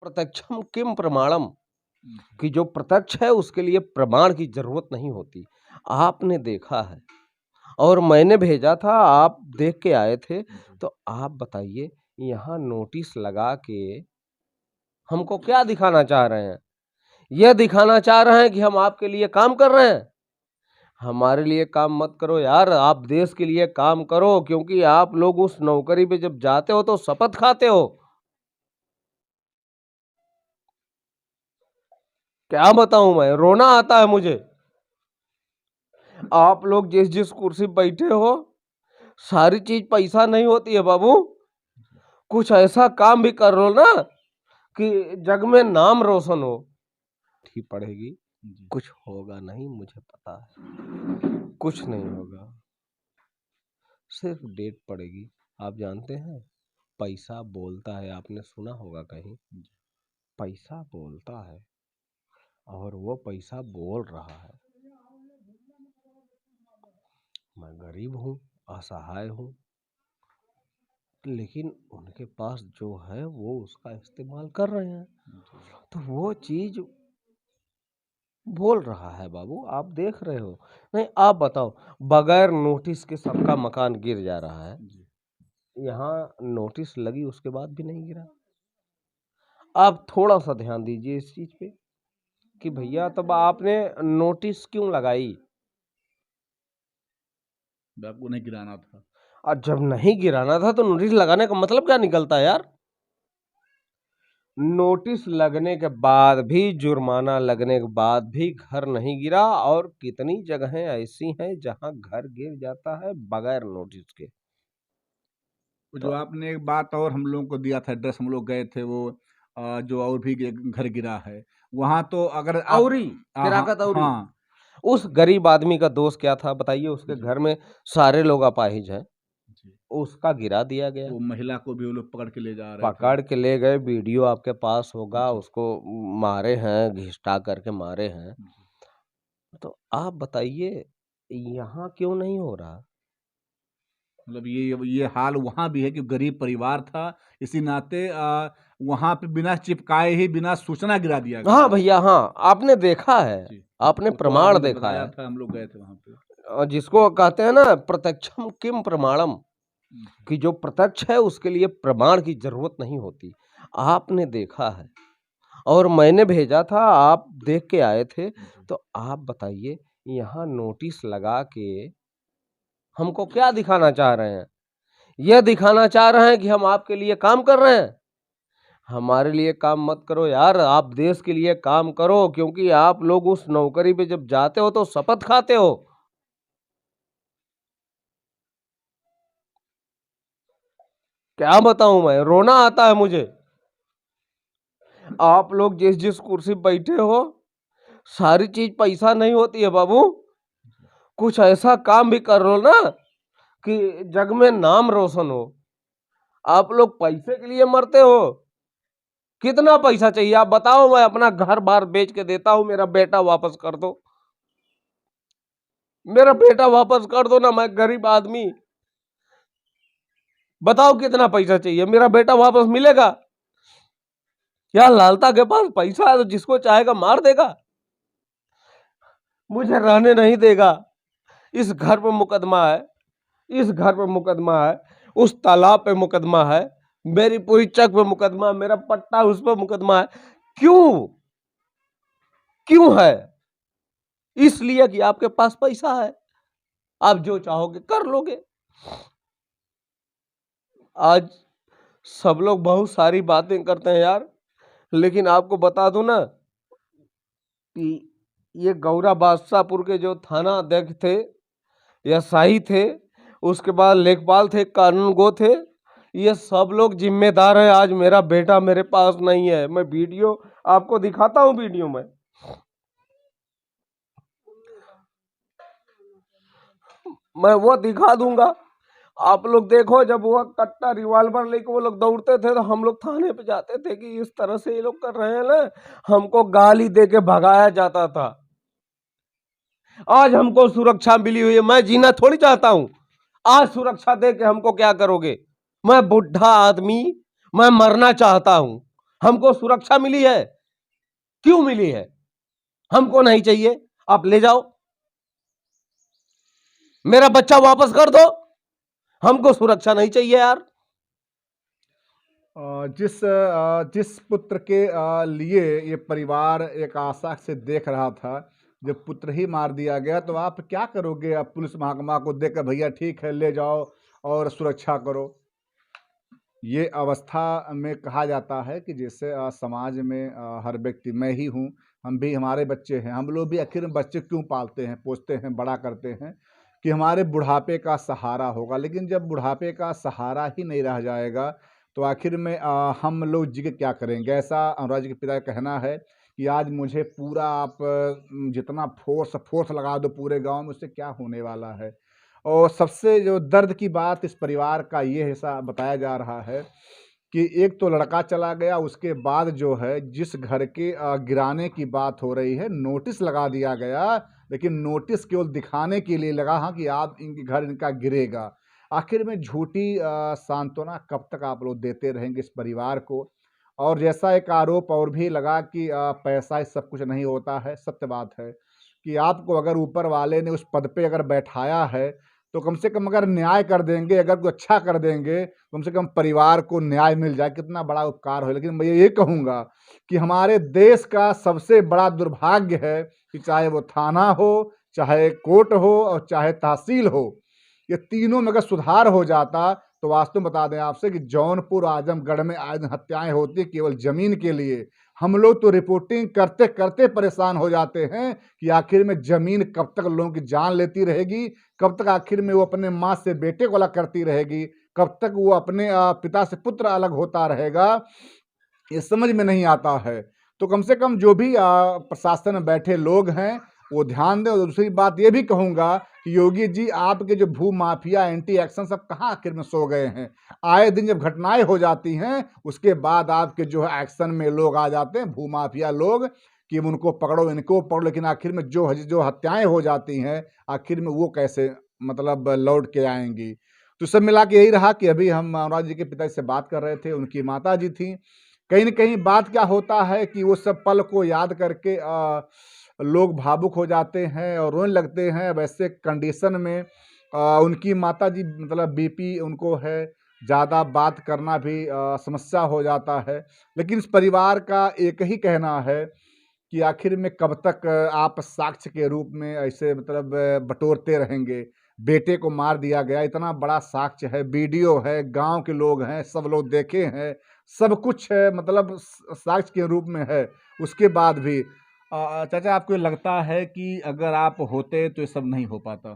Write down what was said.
प्रत्यक्षम किम प्रमाणम कि जो प्रत्यक्ष है उसके लिए प्रमाण की जरूरत नहीं होती। आपने देखा है और मैंने भेजा था, आप देख के आए थे, तो आप बताइए यहाँ नोटिस लगा के हमको क्या दिखाना चाह रहे हैं? यह दिखाना चाह रहे हैं कि हम आपके लिए काम कर रहे हैं। हमारे लिए काम मत करो यार, आप देश के लिए काम करो, क्योंकि आप लोग उस नौकरी पे जब जाते हो तो शपथ खाते हो। क्या बताऊं, मैं रोना आता है मुझे। आप लोग जिस जिस कुर्सी पे बैठे हो, सारी चीज पैसा नहीं होती है बाबू। कुछ ऐसा काम भी कर लो ना कि जग में नाम रोशन हो। ठीक पड़ेगी, कुछ होगा नहीं, मुझे पता है कुछ नहीं होगा, सिर्फ डेट पड़ेगी। आप जानते हैं पैसा बोलता है, आपने सुना होगा कहीं, पैसा बोलता है और वो पैसा बोल रहा है। मैं गरीब हूँ, असहाय हूँ, लेकिन उनके पास जो है वो उसका इस्तेमाल कर रहे हैं, तो वो चीज बोल रहा है बाबू, आप देख रहे हो। नहीं, आप बताओ, बगैर नोटिस के सबका मकान गिर जा रहा है, यहाँ नोटिस लगी उसके बाद भी नहीं गिरा। आप थोड़ा सा ध्यान दीजिए इस चीज पे कि भैया तब आपने नोटिस क्यों लगाई? आपको नहीं गिराना था। और जब नहीं गिराना था तो नोटिस लगाने का मतलब क्या निकलता है यार? नोटिस लगने के बाद भी, जुर्माना लगने के बाद भी घर नहीं गिरा, और कितनी जगहें ऐसी हैं जहां घर गिर जाता है बगैर नोटिस के। जो आपने एक बात और हम लोगों को दिया था एड्रेस, हम लोग गए थे वो जो और भी घर गिरा है वहां, तो अगर आप औरी किराकत औरी, हाँ, उस गरीब आदमी का दोष क्या था बताइए? उसके घर में सारे लोग अपाहिज हैं, उसका गिरा दिया गया। वो महिला को भी वो लोग पकड़ के ले जा रहे थे। पकड़ के ले गए, वीडियो आपके पास होगा, उसको मारे हैं, घिसटा करके मारे हैं। तो आप बताइए यहाँ क्यों नहीं हो रहा? मतलब ये हाल वहां भी है कि गरीब परिवार था, इसी नाते वहां पे बिना चिपकाए ही, बिना सूचना गिरा दिया गया। हाँ भैया, हाँ, आपने देखा है, आपने तो प्रमाण आपने देखा है। था, हम लोग गए थे वहां पे। और जिसको कहते हैं ना प्रत्यक्षम किम प्रमाणम कि जो प्रत्यक्ष है उसके लिए प्रमाण की जरूरत नहीं होती। आपने देखा है और मैंने भेजा था, आप देख के आए थे, तो आप बताइए यहाँ नोटिस लगा के हमको क्या दिखाना चाह रहे हैं? यह दिखाना चाह रहे हैं कि हम आपके लिए काम कर रहे हैं। हमारे लिए काम मत करो यार, आप देश के लिए काम करो, क्योंकि आप लोग उस नौकरी पे जब जाते हो तो शपथ खाते हो। क्या बताऊं, मैं रोना आता है मुझे। आप लोग जिस जिस कुर्सी पे बैठे हो, सारी चीज पैसा नहीं होती है बाबू। कुछ ऐसा काम भी कर लो ना कि जग में नाम रोशन हो। आप लोग पैसे के लिए मरते हो। कितना पैसा चाहिए आप बताओ, मैं अपना घर बार बेच के देता हूं, मेरा बेटा वापस कर दो, मेरा बेटा वापस कर दो ना, मैं गरीब आदमी। बताओ कितना पैसा चाहिए, मेरा बेटा वापस मिलेगा? क्या लालता के पास पैसा है तो जिसको चाहेगा मार देगा, मुझे रहने नहीं देगा। इस घर पर मुकदमा है, इस घर पे मुकदमा है, उस तालाब पे मुकदमा है, मेरी पूरी चक पे मुकदमा, मेरा पट्टा उस पर मुकदमा है। क्यों? क्यों है? इसलिए कि आपके पास पैसा है, आप जो चाहोगे कर लोगे। आज सब लोग बहुत सारी बातें करते हैं यार, लेकिन आपको बता दूं ना कि ये गौरा बादशाहपुर के जो थाना अध्यक्ष थे या शाही थे, उसके बाद लेखपाल थे, कानून गो थे, ये सब लोग जिम्मेदार है। आज मेरा बेटा मेरे पास नहीं है। मैं वीडियो आपको दिखाता हूं, वीडियो में मैं वो दिखा दूंगा। आप लोग देखो, जब वो कट्टा रिवॉल्वर लेके वो लोग दौड़ते थे तो हम लोग थाने पे जाते थे कि इस तरह से ये लोग कर रहे हैं ना, हमको गाली दे के भगाया जाता था। आज हमको सुरक्षा मिली हुई है, मैं जीना थोड़ी चाहता हूं। आज सुरक्षा दे के हमको क्या करोगे? मैं बुढ़ा आदमी, मैं मरना चाहता हूं। हमको सुरक्षा मिली है, क्यों मिली है? हमको नहीं चाहिए, आप ले जाओ, मेरा बच्चा वापस कर दो, हमको सुरक्षा नहीं चाहिए यार। जिस पुत्र के लिए ये परिवार एक आशा से देख रहा था, जब पुत्र ही मार दिया गया तो आप क्या करोगे? आप पुलिस महकमा को देकर भैया ठीक है ले जाओ और सुरक्षा करो। ये अवस्था में कहा जाता है कि जैसे समाज में हर व्यक्ति, मैं ही हूँ, हम भी, हमारे बच्चे हैं, हम लोग भी आखिर में बच्चे क्यों पालते हैं, पोसते हैं, बड़ा करते हैं कि हमारे बुढ़ापे का सहारा होगा। लेकिन जब बुढ़ापे का सहारा ही नहीं रह जाएगा तो आखिर में हम लोग जी के क्या करेंगे? ऐसा अनुराग जी के पिता का कहना है कि आज मुझे पूरा आप जितना फोर्स लगा दो पूरे गांव में, उससे क्या होने वाला है। और सबसे जो दर्द की बात इस परिवार का ये ऐसा बताया जा रहा है कि एक तो लड़का चला गया, उसके बाद जो है जिस घर के गिराने की बात हो रही है, नोटिस लगा दिया गया, लेकिन नोटिस केवल दिखाने के लिए लगा, हाँ, कि आप इनके घर इनका गिरेगा। आखिर में झूठी सांत्वना कब तक आप लोग देते रहेंगे इस परिवार को? और जैसा एक आरोप और भी लगा कि पैसा ही सब कुछ नहीं होता है। सत्य बात है कि आपको अगर ऊपर वाले ने उस पद पे अगर बैठाया है तो कम से कम अगर न्याय कर देंगे, अगर कोई अच्छा कर देंगे, कम से कम परिवार को न्याय मिल जाए, कितना बड़ा उपकार हो। लेकिन मैं ये कहूँगा कि हमारे देश का सबसे बड़ा दुर्भाग्य है कि चाहे वो थाना हो, चाहे कोर्ट हो और चाहे तहसील हो, ये तीनों में अगर सुधार हो जाता तो वास्तव में बता दें आपसे कि जौनपुर, आजमगढ़ में आज हत्याएं होती केवल जमीन के लिए। हम लोग तो रिपोर्टिंग करते करते परेशान हो जाते हैं कि आखिर में जमीन कब तक लोगों की जान लेती रहेगी, कब तक आखिर में वो अपने माँ से बेटे को अलग करती रहेगी, कब तक वो अपने पिता से पुत्र अलग होता रहेगा, ये समझ में नहीं आता है। तो कम से कम जो भी प्रशासन में बैठे लोग हैं वो ध्यान दें। और दूसरी बात ये भी कहूँगा कि योगी जी, आपके जो भू माफिया एंटी एक्शन सब कहाँ आखिर में सो गए हैं? आए दिन जब घटनाएं हो जाती हैं उसके बाद आपके जो है एक्शन में लोग आ जाते हैं, भू माफिया लोग, कि उनको पकड़ो, इनको पकड़ो। लेकिन आखिर में जो हत्याएं हो जाती हैं, आखिर में वो कैसे मतलब लौट के आएंगी? तो सब मिला के यही रहा कि अभी हम अनुराग जी के पिता से बात कर रहे थे, उनकी माता जी थी। कहीं न कहीं बात क्या होता है कि वो सब पल को याद करके लोग भावुक हो जाते हैं और रोने लगते हैं। वैसे कंडीशन में उनकी माताजी मतलब बीपी उनको है, ज़्यादा बात करना भी समस्या हो जाता है। लेकिन इस परिवार का एक ही कहना है कि आखिर में कब तक आप साक्ष्य के रूप में ऐसे मतलब बटोरते रहेंगे? बेटे को मार दिया गया, इतना बड़ा साक्ष्य है, वीडियो है, गाँव के लोग हैं, सब लोग देखे हैं, सब कुछ है, मतलब साक्ष्य के रूप में है। उसके बाद भी चाचा, आपको ये लगता है कि अगर आप होते तो ये सब नहीं हो पाता?